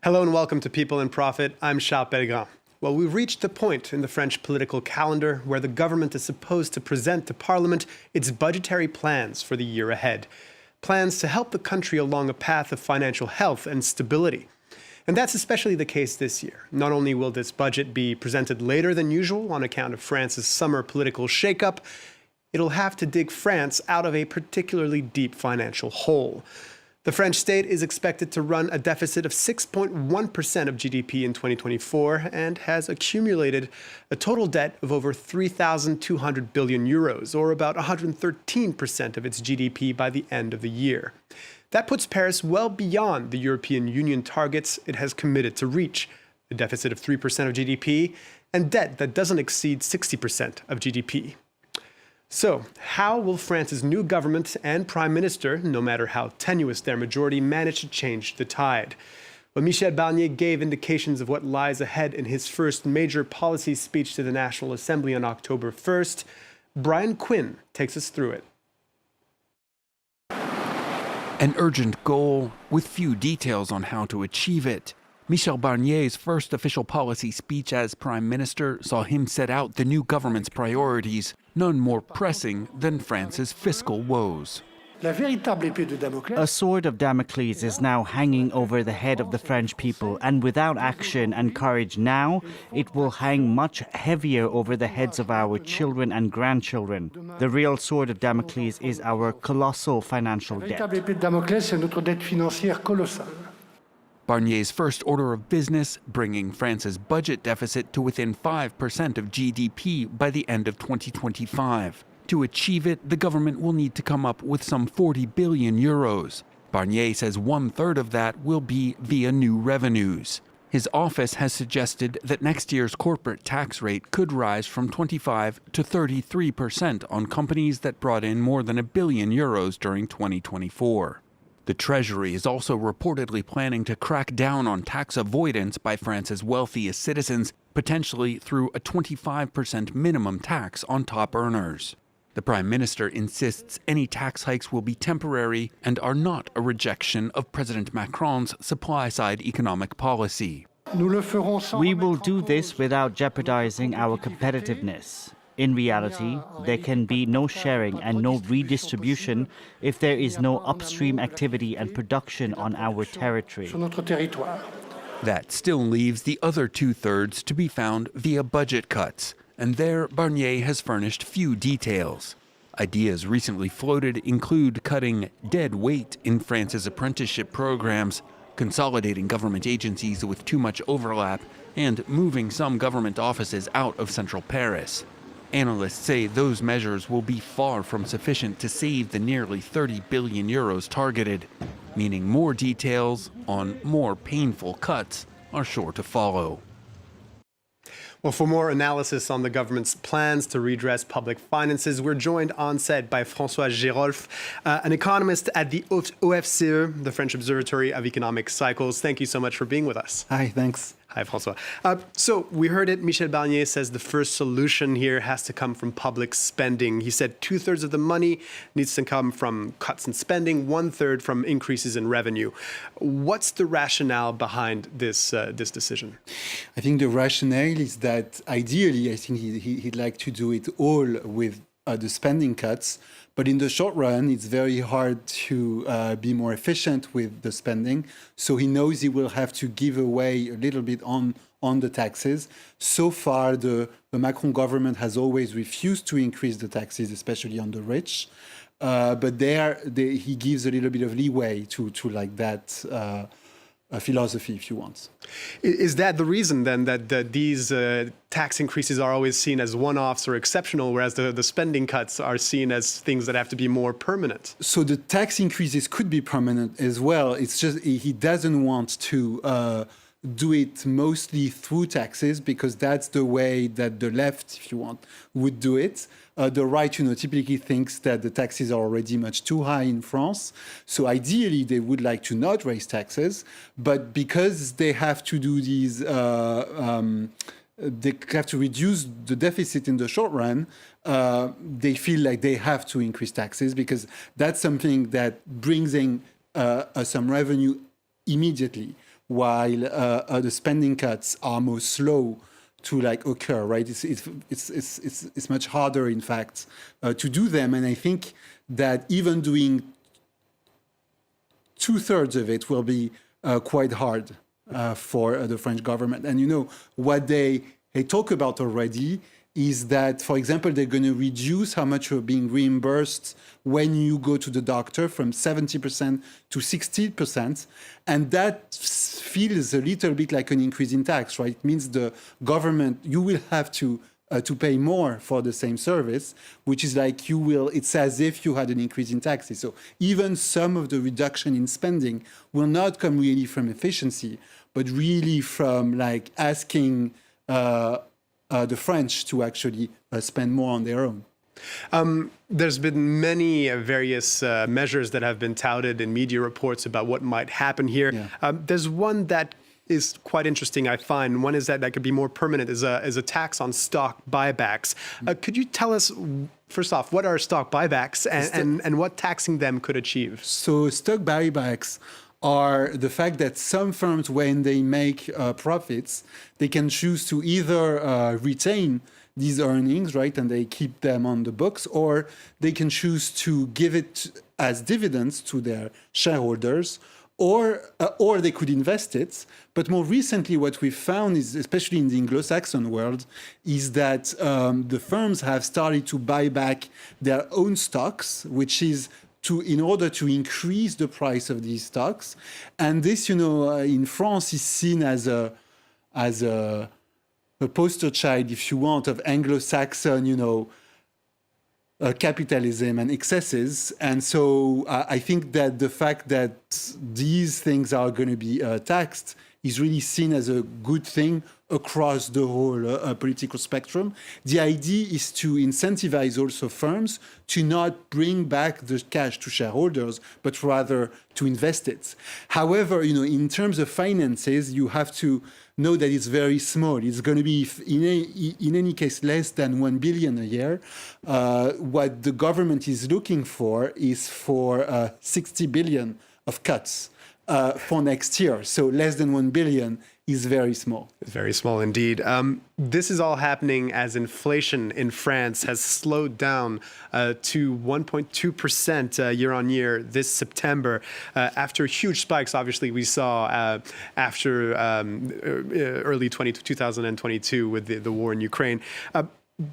Hello and welcome to People in Profit. I'm Charles Pellegrin. Well, we've reached the point in the French political calendar where the government is supposed to present to Parliament its budgetary plans for the year ahead. Plans to help the country along a path of financial health and stability. And that's especially the case this year. Not only will this budget be presented later than usual on account of France's summer political shakeup, it'll have to dig France out of a particularly deep financial hole. The French state is expected to run a deficit of 6.1% of GDP in 2024 and has accumulated a total debt of over 3,200 billion euros, or about 113% of its GDP by the end of the year. That puts Paris well beyond the European Union targets it has committed to reach, a deficit of 3% of GDP and debt that doesn't exceed 60% of GDP. So, how will France's new government and prime minister, no matter how tenuous their majority, manage to change the tide? Well, Michel Barnier gave indications of what lies ahead in his first major policy speech to the National Assembly on October 1st. Brian Quinn takes us through it. An urgent goal with few details on how to achieve it. Michel Barnier's first official policy speech as Prime Minister saw him set out the new government's priorities, none more pressing than France's fiscal woes. A sword of Damocles is now hanging over the head of the French people, and without action and courage now, it will hang much heavier over the heads of our children and grandchildren. The real sword of Damocles is our colossal financial debt. Barnier's first order of business, bringing France's budget deficit to within 5% of GDP by the end of 2025. To achieve it, the government will need to come up with some 40 billion euros. Barnier says 1/3 of that will be via new revenues. His office has suggested that next year's corporate tax rate could rise from 25 to 33% on companies that brought in more than €1 billion during 2024. The Treasury is also reportedly planning to crack down on tax avoidance by France's wealthiest citizens, potentially through a 25% minimum tax on top earners. The Prime Minister insists any tax hikes will be temporary and are not a rejection of President Macron's supply-side economic policy. We will do this without jeopardizing our competitiveness. In reality, there can be no sharing and no redistribution if there is no upstream activity and production on our territory. That still leaves the other 2/3 to be found via budget cuts, and there Barnier has furnished few details. Ideas recently floated include cutting dead weight in France's apprenticeship programs, consolidating government agencies with too much overlap, and moving some government offices out of central Paris. Analysts say those measures will be far from sufficient to save the nearly 30 billion euros targeted, meaning more details on more painful cuts are sure to follow. Well, for more analysis on the government's plans to redress public finances, we're joined on set by François Geerolf, an economist at the OFCE, the French Observatory of Economic Cycles. Thank you so much for being with us. Hi, thanks. Hi, François. So we heard it. Michel Barnier says the first solution here has to come from public spending. He said 2/3 of the money needs to come from cuts in spending, 1/3 from increases in revenue. What's the rationale behind this decision? I think the rationale is that ideally, I think he'd like to do it all with the spending cuts. But in the short run, it's very hard to be more efficient with the spending. So he knows he will have to give away a little bit on the taxes. So far, the Macron government has always refused to increase the taxes, especially on the rich. But he gives a little bit of leeway to like that philosophy, if you want. Is that the reason then that these tax increases are always seen as one-offs or exceptional, whereas the spending cuts are seen as things that have to be more permanent? So the tax increases could be permanent as well. It's just he doesn't want to do it mostly through taxes because that's the way that the left, if you want, would do it. The right, typically thinks that the taxes are already much too high in France. So ideally, they would like to not raise taxes. But because they have to do these, they have to reduce the deficit in the short run, they feel like they have to increase taxes because that's something that brings in some revenue immediately. while the spending cuts are more slow to occur, right? It's much harder, in fact, to do them. And I think that even doing 2/3 of it will be quite hard for the French government. And what they talk about already is that, for example, they're going to reduce how much you're being reimbursed when you go to the doctor from 70% to 60%. And that feels a little bit like an increase in tax, right? It means the government, you will have to pay more for the same service, which is it's as if you had an increase in taxes. So even some of the reduction in spending will not come really from efficiency, but really from asking the French to actually spend more on their own. There's been many various measures that have been touted in media reports about what might happen here. Yeah. There's one that is quite interesting, I find. One is that could be more permanent, is a tax on stock buybacks. Could you tell us, first off, what are stock buybacks and what taxing them could achieve? So stock buybacks are the fact that some firms, when they make profits, they can choose to either retain these earnings, right, and they keep them on the books, or they can choose to give it as dividends to their shareholders, or they could invest it. But more recently, what we've found is, especially in the Anglo-Saxon world, is that the firms have started to buy back their own stocks, which is in order to increase the price of these stocks. And this, in France is seen as a poster child, if you want, of Anglo-Saxon, capitalism and excesses. And so I think that the fact that these things are going to be taxed is really seen as a good thing across the whole political spectrum. The idea is to incentivize also firms to not bring back the cash to shareholders, but rather to invest it. However, in terms of finances, you have to know that it's very small. It's going to be, in any case, less than 1 billion a year. What the government is looking for is for 60 billion of cuts for next year. So less than 1 billion is very small. It's very small indeed. This is all happening as inflation in France has slowed down to 1.2% year on year this September, after huge spikes, obviously, we saw after early 2022 with the war in Ukraine.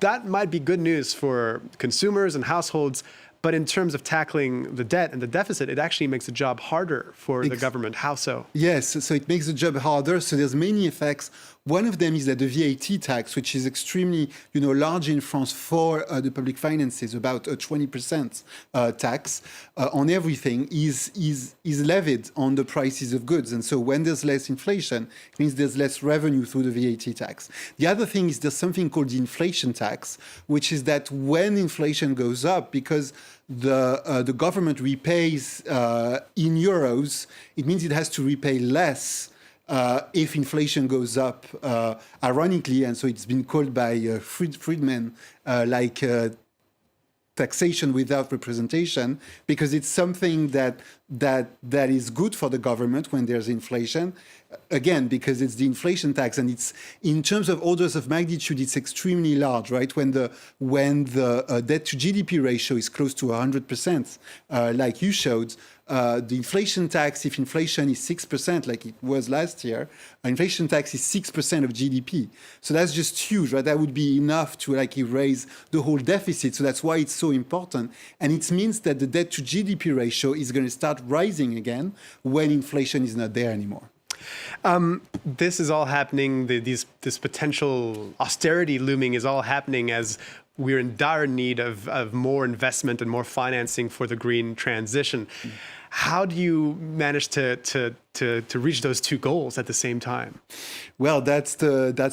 That might be good news for consumers and households. But in terms of tackling the debt and the deficit, it actually makes the job harder for the government. How so? Yes, so it makes the job harder. So there's many effects. One of them is that the VAT tax, which is extremely, large in France for the public finances, about a 20% tax on everything, is levied on the prices of goods. And so when there's less inflation, it means there's less revenue through the VAT tax. The other thing is there's something called the inflation tax, which is that when inflation goes up, because the government repays in euros, it means it has to repay less if inflation goes up, ironically. And so it's been called by Friedman taxation without representation, because it's something that is good for the government when there's inflation. Again, because it's the inflation tax, and it's, in terms of orders of magnitude, it's extremely large, right? When the debt to GDP ratio is close to 100%, like you showed, the inflation tax, if inflation is 6%, like it was last year, inflation tax is 6% of GDP. So that's just huge, right? That would be enough to erase the whole deficit. So that's why it's so important. And it means that the debt to GDP ratio is going to start rising again when inflation is not there anymore. This is all happening, this potential austerity looming is all happening as we're in dire need of more investment and more financing for the green transition. How do you manage to reach those two goals at the same time? Well, that's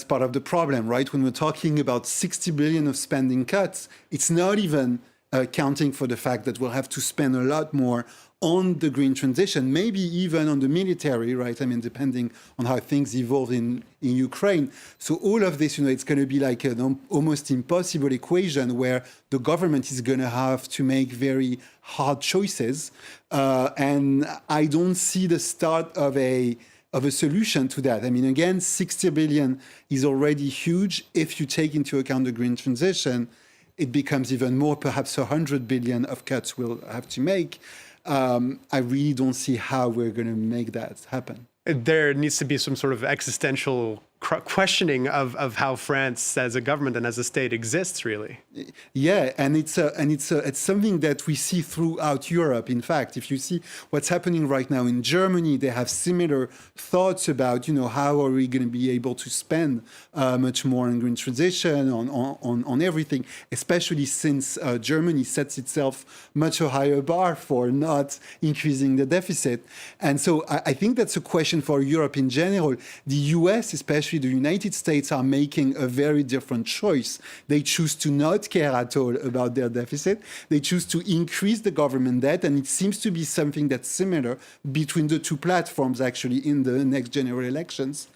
part of the problem, right? When we're talking about 60 billion of spending cuts, it's not even counting for the fact that we'll have to spend a lot more on the green transition, maybe even on the military, right? I mean, depending on how things evolve in Ukraine. So all of this, it's going to be like an almost impossible equation where the government is going to have to make very hard choices. And I don't see the start of a of a solution to that. I mean, again, 60 billion is already huge. If you take into account the green transition, it becomes even more, perhaps 100 billion of cuts we'll have to make. I really don't see how we're going to make that happen. There needs to be some sort of existential questioning of how France as a government and as a state exists, really. Yeah, and it's something that we see throughout Europe. In fact, if you see what's happening right now in Germany, they have similar thoughts about, how are we going to be able to spend much more on green transition, on everything, especially since Germany sets itself much a higher bar for not increasing the deficit. And so I think that's a question for Europe in general. The US, especially the United States, are making a very different choice. They choose to not care at all about their deficit. They choose to increase the government debt, and it seems to be something that's similar between the two platforms, actually, in the next general elections.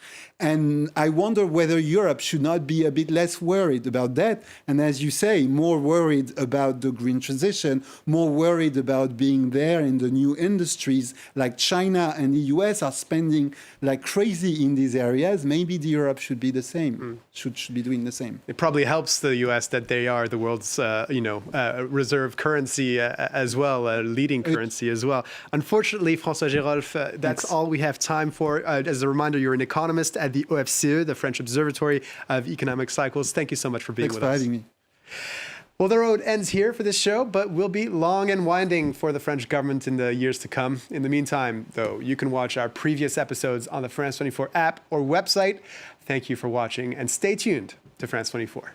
And I wonder whether Europe should not be a bit less worried about that. And as you say, more worried about the green transition, more worried about being there in the new industries like China and the US are spending like crazy in these areas. Maybe Europe should be the same, should be doing the same. It probably helps the US that they are the world's, reserve currency as well, leading currency as well. Unfortunately, François Geerolf, that's all we have time for. As a reminder, you're an economist at the OFCE, the French Observatory of Economic Cycles. Thank you so much for being with us. Thanks for having me. Well, the road ends here for this show, but will be long and winding for the French government in the years to come. In the meantime, though, you can watch our previous episodes on the France 24 app or website. Thank you for watching, and stay tuned to France 24.